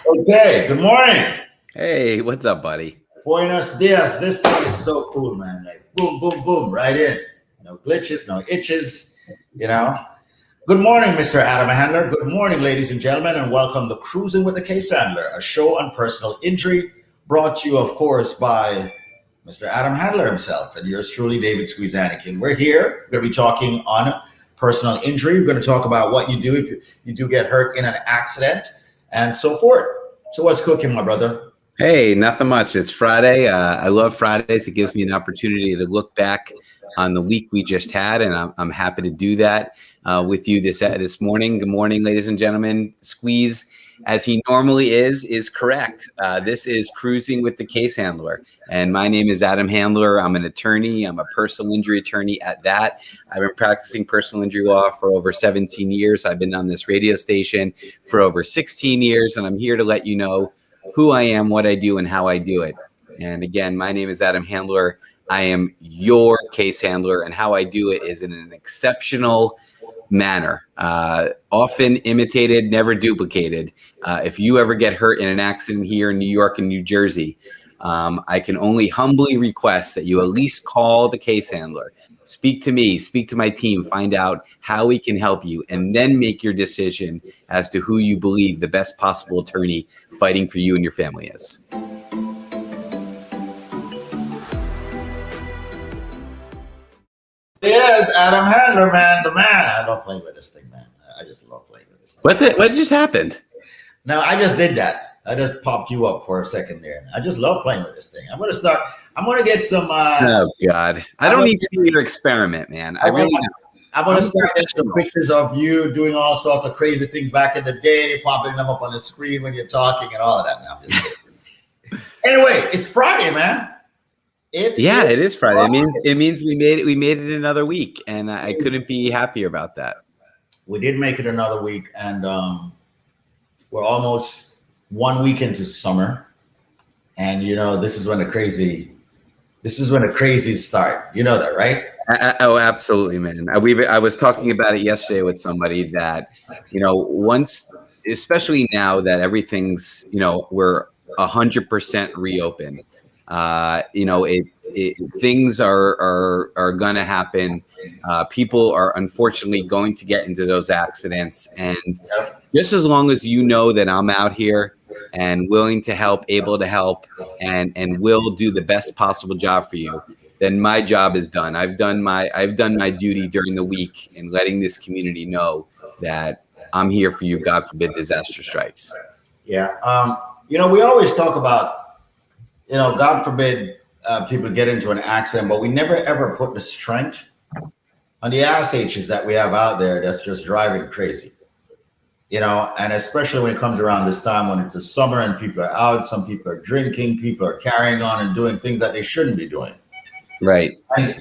Okay, good morning. Hey, what's up, buddy? Buenos dias. This thing is so cool, man. Like boom, boom, boom, right in. No glitches, no itches, you know. Good morning, Mr. Adam Handler. Good morning, ladies and gentlemen, and welcome to Cruising with the Case Handler, a show on personal injury brought to you, of course, by Mr. Adam Handler himself and yours truly, David Squeezanikin. We're here. We're going to be talking on personal injury. We're going to talk about what you do if you do get hurt in an accident and so forth. So what's cooking, my brother? Hey, nothing much. It's Friday. I love Fridays. It gives me an opportunity to look back on the week we just had, and I'm happy to do that with you this morning. Good morning, ladies and gentlemen. Squeeze, as he normally is correct. This is Cruising with the Case Handler, and my name is Adam Handler. I'm an attorney. I'm a personal injury attorney at that. I've been practicing personal injury law for over 17 years. I've been on this radio station for over 16 years, and I'm here to let you know who I am, what I do, and how I do it. And again, my name is Adam Handler. I am your case handler, and how I do it is in an exceptional manner, often imitated, never duplicated. If you ever get hurt in an accident here in New York and New Jersey, I can only humbly request that you at least call the case handler. Speak to me, speak to my team, find out how we can help you, and then make your decision as to who you believe the best possible attorney fighting for you and your family is. Yes, Adam Handler, man, the man. I love playing with this thing, man. I just love playing with this thing. What just happened? No, I just did that. I just popped you up for a second there. I just love playing with this thing. I'm gonna get some. Oh God, I don't need to do your experiment, man. I really don't. I'm gonna start getting some pictures of you doing all sorts of crazy things back in the day, popping them up on the screen when you're talking and all of that. Now, I'm just kidding. Anyway, it's Friday, man. It is Friday. It means we made it another week, and I couldn't be happier about that. We did make it another week, and we're almost 1 week into summer, and this is when the crazies start. You know that, right? Oh, absolutely, man. I was talking about it yesterday with somebody that, once, especially now that everything's, we're 100% reopened. Things are going to happen. People are unfortunately going to get into those accidents, and just as long as you know that I'm out here and willing to help, able to help, and will do the best possible job for you, then my job is done. I've done my duty during the week in letting this community know that I'm here for you. God forbid disaster strikes. Yeah. We always talk about, God forbid people get into an accident, but we never ever put the strength on the ass H's that we have out there that's just driving crazy. And especially when it comes around this time when it's the summer and people are out, some people are drinking, people are carrying on and doing things that they shouldn't be doing. Right. And,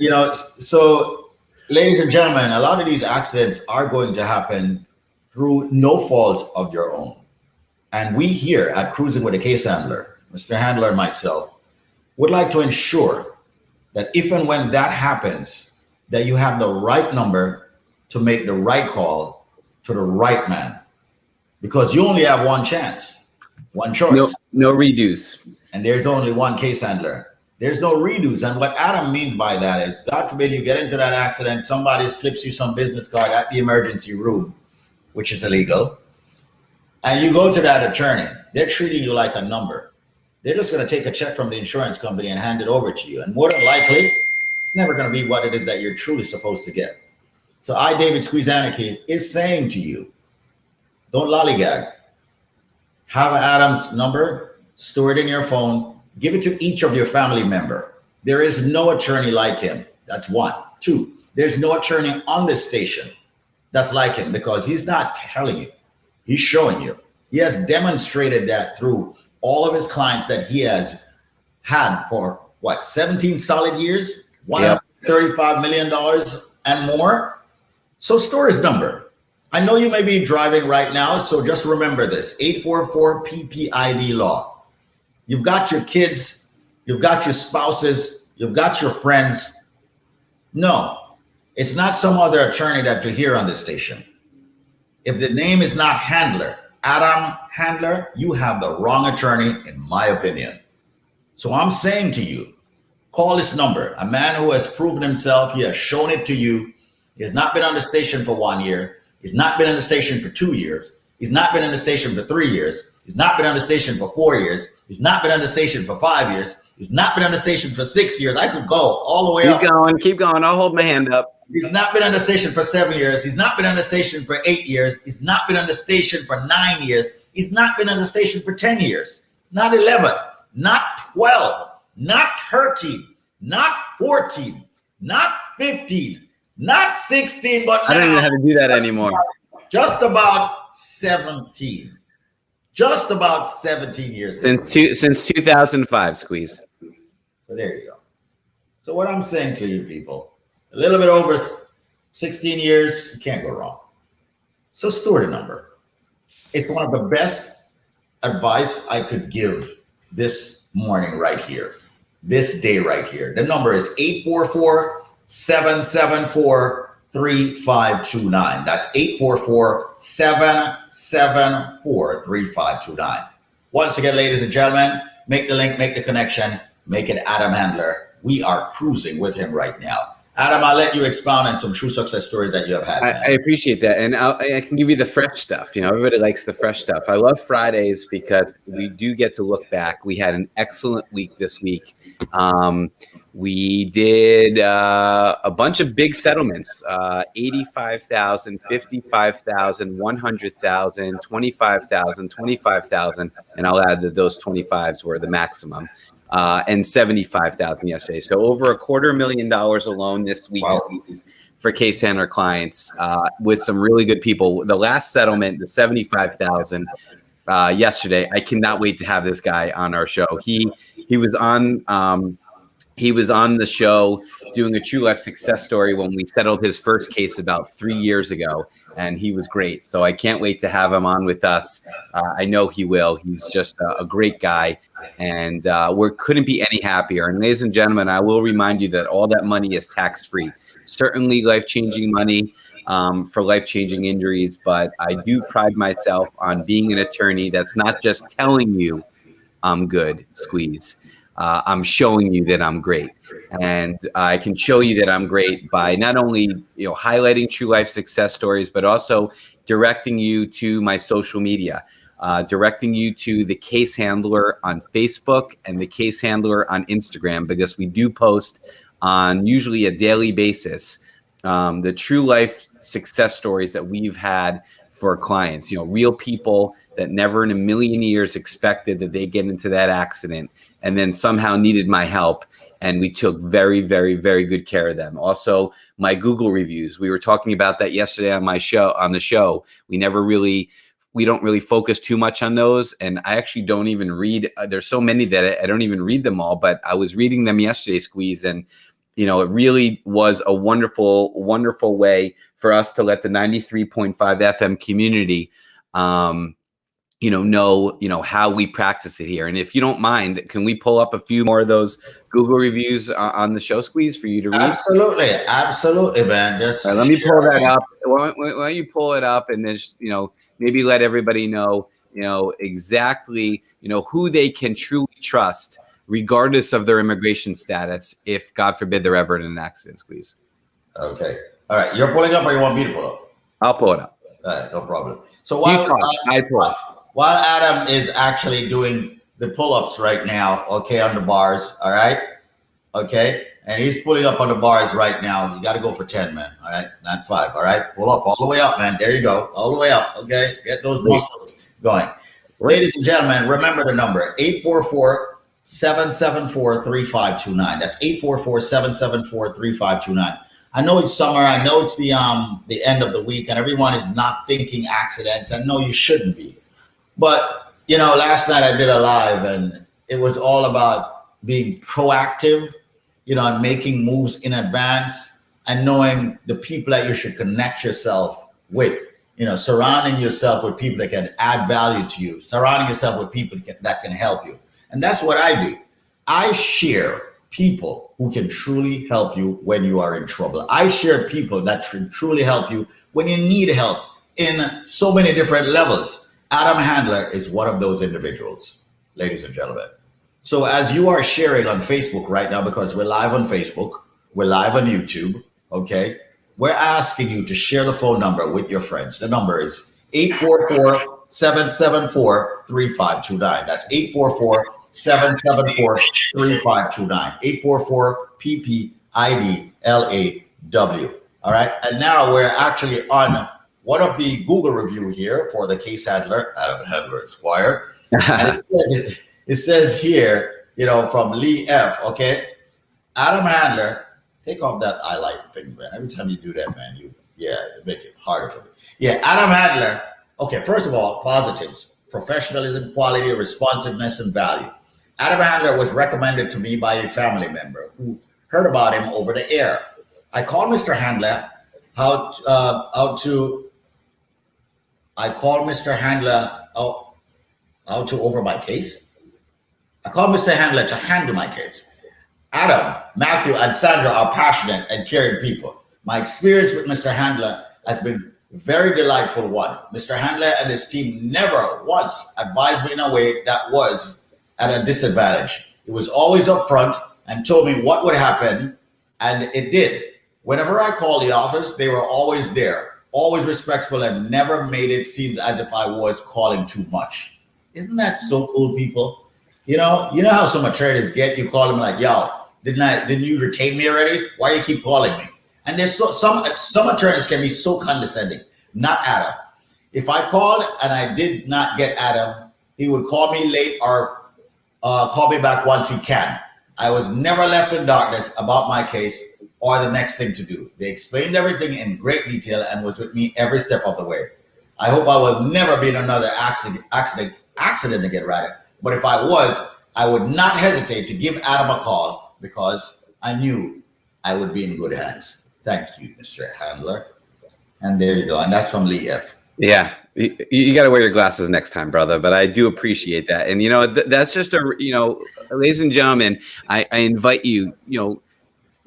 so ladies and gentlemen, a lot of these accidents are going to happen through no fault of your own. And we here at Cruising with a Case Handler, Mr. Handler and myself, would like to ensure that if and when that happens, that you have the right number to make the right call to the right man. Because you only have one chance, one choice. No redos. And there's only one case handler. There's no redos. And what Adam means by that is, God forbid you get into that accident, somebody slips you some business card at the emergency room, which is illegal, and you go to that attorney. They're treating you like a number. They're just going to take a check from the insurance company and hand it over to you. And more than likely, it's never going to be what it is that you're truly supposed to get. So I, David Squeezanikin, is saying to you, don't lollygag. Have Adam's number, store it in your phone, give it to each of your family member. There is no attorney like him. That's one. Two, there's no attorney on this station that's like him, because he's not telling you, he's showing you. He has demonstrated that through all of his clients that he has had for 17 solid years, $135 million and more. So store his number. I know you may be driving right now, so just remember this, 844 PPID law. You've got your kids, you've got your spouses, you've got your friends. No, it's not some other attorney that you hear on this station. If the name is not Handler, Adam Handler, you have the wrong attorney, in my opinion. So I'm saying to you, call this number. A man who has proven himself, he has shown it to you. He has not been on the station for 1 year. He's not been in the station for 2 years. He's not been in the station for 3 years. He's not been on the station for 4 years. He's not been on the station for 5 years. He's not been on the station for 6 years. I could go all the way up. Keep going. I'll hold my hand up. He's not been on the station for 7 years. He's not been on the station for 8 years. He's not been on the station for 9 years. He's not been on the station for 10 years. Not 11, not 12, not 13, not 14, not 15, not 16, but I don't even know how to do that anymore. Just about 17. Just about 17 years. Since 2005, Squeeze. So there you go. So what I'm saying to you people, a little bit over 16 years, you can't go wrong. So store the number. It's one of the best advice I could give this morning right here, this day right here. The number is 844-774-3529. That's 844-774-3529. Once again, ladies and gentlemen, make the link, make the connection, make it Adam Handler. We are cruising with him right now. Adam, I'll let you expound on some true success stories that you have had. I appreciate that. And I can give you the fresh stuff. You know, everybody likes the fresh stuff. I love Fridays because we do get to look back. We had an excellent week this week. We did a bunch of big settlements, 85,000, 55,000, 100,000, 25,000, 25,000. And I'll add that those 25s were the maximum. And 75,000 yesterday. So over $250,000 alone this week. Wow. For case handler clients with some really good people. The last settlement, the 75,000 yesterday. I cannot wait to have this guy on our show. He was on the show doing a true life success story when we settled his first case about 3 years ago, and he was great. So I can't wait to have him on with us. I know he will. He's just a great guy, and we couldn't be any happier. And ladies and gentlemen, I will remind you that all that money is tax-free. Certainly life-changing money for life-changing injuries, but I do pride myself on being an attorney that's not just telling you I'm good, Squeeze. I'm showing you that I'm great, and I can show you that I'm great by not only highlighting true life success stories, but also directing you to my social media, directing you to the Case Handler on Facebook and the Case Handler on Instagram, because we do post on usually a daily basis the true life success stories that we've had for clients. Real people that never in a million years expected that they get into that accident and then somehow needed my help. And we took very, very, very good care of them. Also, my Google reviews. We were talking about that yesterday on the show. We don't really focus too much on those. And I actually don't even read. There's so many that I don't even read them all, but I was reading them yesterday, Squeeze. And, it really was a wonderful, wonderful way for us to let the 93.5 FM community, know how we practice it here. And if you don't mind, can we pull up a few more of those Google reviews on the show, Squeeze, for you to read? Absolutely, man. All right, let me pull that up. Why don't you pull it up and then maybe let everybody know exactly who they can truly trust, regardless of their immigration status, if God forbid they're ever in an accident, Squeeze. Okay. All right. You're pulling up, or you want me to pull up? I'll pull it up. All right, no problem. So while Adam is actually doing the pull-ups right now, okay, on the bars, all right? Okay? And he's pulling up on the bars right now. You got to go for 10, man, all right? Not 5, all right? Pull up all the way up, man. There you go. All the way up, okay? Get those muscles going. Ladies and gentlemen, remember the number, 844-774-3529. That's 844-774-3529. I know it's summer. I know it's the end of the week, and everyone is not thinking accidents. I know you shouldn't be. But, last night I did a live, and it was all about being proactive, and making moves in advance, and knowing the people that you should connect yourself with, surrounding yourself with people that can add value to you, surrounding yourself with people that can help you. And that's what I do. I share people who can truly help you when you are in trouble. I share people that can truly help you when you need help in so many different levels. Adam Handler is one of those individuals, ladies and gentlemen. So as you are sharing on Facebook right now, because we're live on Facebook, we're live on YouTube, okay? We're asking you to share the phone number with your friends. The number is 844-774-3529. That's 844-774-3529. 844-PPIDLAW. All right. And now we're actually on one of the Google review here for the case handler, Adam Handler Esquire. And it says here, you know, from Lee F. Okay. Adam Handler, take off that highlight thing, man. Every time you do that, man, you make it harder for me. Yeah, Adam Handler. Okay, first of all, positives: professionalism, quality, responsiveness, and value. Adam Handler was recommended to me by a family member who heard about him over the air. I called Mr. Handler out to over my case. I called Mr. Handler to handle my case. Adam, Matthew, and Sandra are passionate and caring people. My experience with Mr. Handler has been very delightful one. Mr. Handler and his team never once advised me in a way that was at a disadvantage. He was always upfront and told me what would happen, and it did. Whenever I called the office, they were always there, always respectful, and never made it seem as if I was calling too much. Isn't that so cool, people? You know how some attorneys get, you call them like, yo, didn't you retain me already? Why you keep calling me? And there's some attorneys can be so condescending. Not Adam. If I called and I did not get Adam, he would call me late or call me back once he can. I was never left in darkness about my case or the next thing to do. They explained everything in great detail and was with me every step of the way. I hope I will never be in another accident again, rather. But if I was, I would not hesitate to give Adam a call because I knew I would be in good hands. Thank you, Mr. Handler. And there you go. And that's from Lee F. Yeah. You got to wear your glasses next time, brother. But I do appreciate that. And, that's just ladies and gentlemen, I invite you,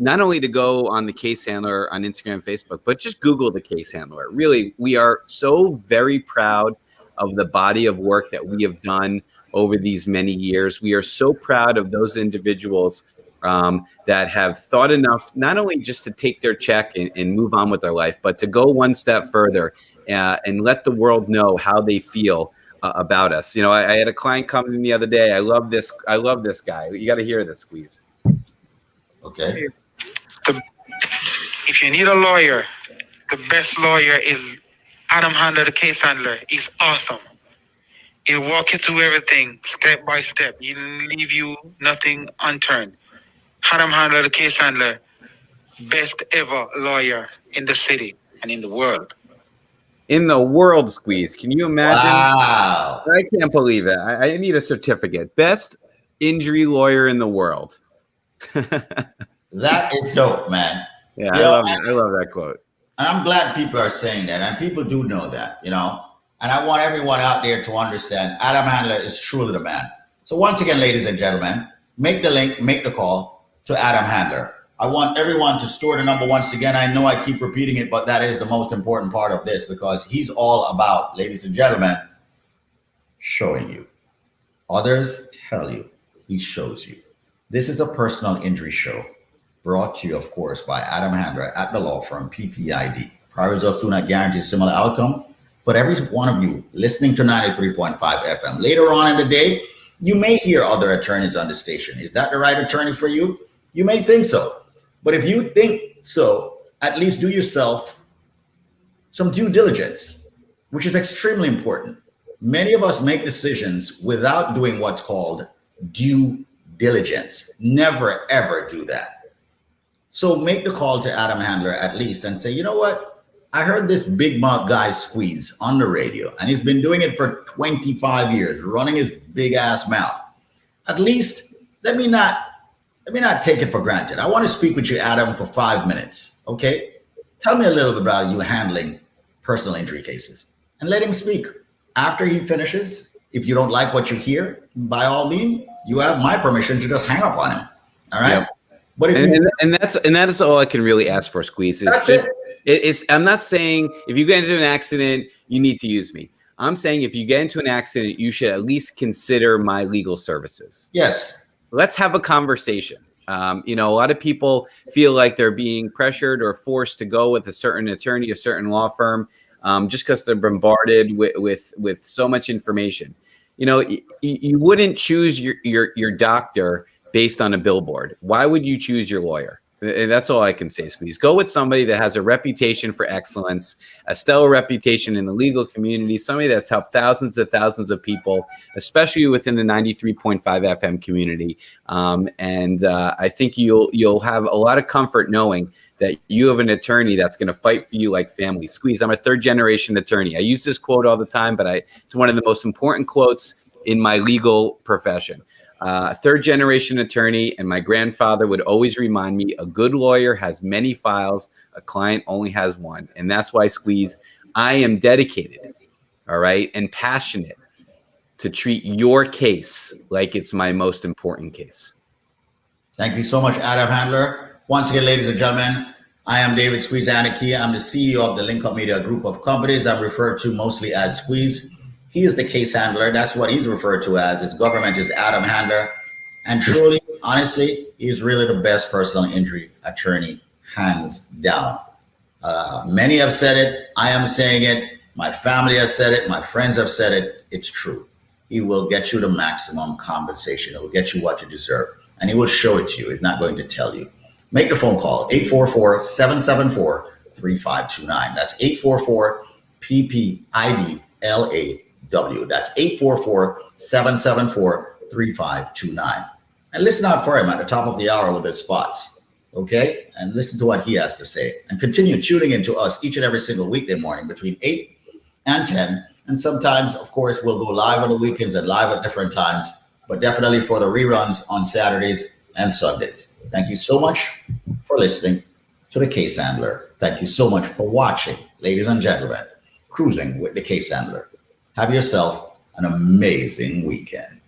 not only to go on the Case Handler on Instagram, Facebook, but just Google the Case Handler. Really, we are so very proud of the body of work that we have done over these many years. We are so proud of those individuals that have thought enough, not only just to take their check and move on with their life, but to go one step further and let the world know how they feel about us. I had a client come in the other day. I love this guy. You got to hear this, Squeeze. Okay. If you need a lawyer, the best lawyer is Adam Handler, the case handler. He's awesome. He'll walk you through everything step by step. He'll leave you nothing unturned. Adam Handler, the case handler, best ever lawyer in the city and in the world. In the world, Squeeze. Can you imagine? Wow. I can't believe it. I need a certificate. Best injury lawyer in the world. That is dope, man. Yeah, I love that quote. And I'm glad people are saying that. And people do know that, And I want everyone out there to understand Adam Handler is truly the man. So once again, ladies and gentlemen, make the link, make the call to Adam Handler. I want everyone to store the number once again. I know I keep repeating it, but that is the most important part of this because he's all about, ladies and gentlemen, showing you. Others tell you, he shows you. This is a personal injury show brought to you, of course, by Adam Handler at the law firm PPID. Prior results do not guarantee a similar outcome, but every one of you listening to 93.5 FM, later on in the day, you may hear other attorneys on the station. Is that the right attorney for you? You may think so. But if you think so, at least do yourself some due diligence, which is extremely important. Many of us make decisions without doing what's called due diligence. Never, ever do that. So make the call to Adam Handler at least and say, you know what? I heard this big mouth guy Squeeze on the radio, and he's been doing it for 25 years, running his big ass mouth. At least let me not take it for granted. I want to speak with you, Adam, for 5 minutes. Okay? Tell me a little bit about you handling personal injury cases and let him speak. After he finishes, if you don't like what you hear, by all means, you have my permission to just hang up on him. All right. Yep. But that is all I can really ask for, Squeeze. I'm not saying if you get into an accident, you need to use me. I'm saying if you get into an accident, you should at least consider my legal services. Yes. Let's have a conversation. A lot of people feel like they're being pressured or forced to go with a certain attorney, a certain law firm, just because they're bombarded with so much information. You wouldn't choose your doctor based on a billboard. Why would you choose your lawyer? And that's all I can say, Squeeze. Go with somebody that has a reputation for excellence, a stellar reputation in the legal community, somebody that's helped thousands of people, especially within the 93.5 FM community. I think you'll have a lot of comfort knowing that you have an attorney that's going to fight for you like family. Squeeze, I'm a third-generation attorney. I use this quote all the time, but it's one of the most important quotes in my legal profession. Third-generation attorney, and my grandfather would always remind me, a good lawyer has many files, a client only has one. And that's why, Squeeze, I am dedicated, all right, and passionate to treat your case like it's my most important case. Thank you so much, Adam Handler. Once again, ladies and gentlemen, I am David Squeeze Aniki. I'm the CEO of the Link Up Media Group of companies. I'm referred to mostly as Squeeze. He is the case handler. That's what he's referred to as. His government is Adam Handler. And truly, honestly, he's really the best personal injury attorney, hands down. Many have said it. I am saying it. My family has said it. My friends have said it. It's true. He will get you the maximum compensation. He will get you what you deserve. And he will show it to you. He's not going to tell you. Make the phone call, 844-774-3529. That's 844-PPIDLA. That's 844-774-3529. And listen out for him at the top of the hour with his spots, okay? And listen to what he has to say. And continue tuning into us each and every single weekday morning between 8 and 10. And sometimes, of course, we'll go live on the weekends and live at different times, but definitely for the reruns on Saturdays and Sundays. Thank you so much for listening to The Case Handler. Thank you so much for watching, ladies and gentlemen, Cruising with The Case Handler. Have yourself an amazing weekend.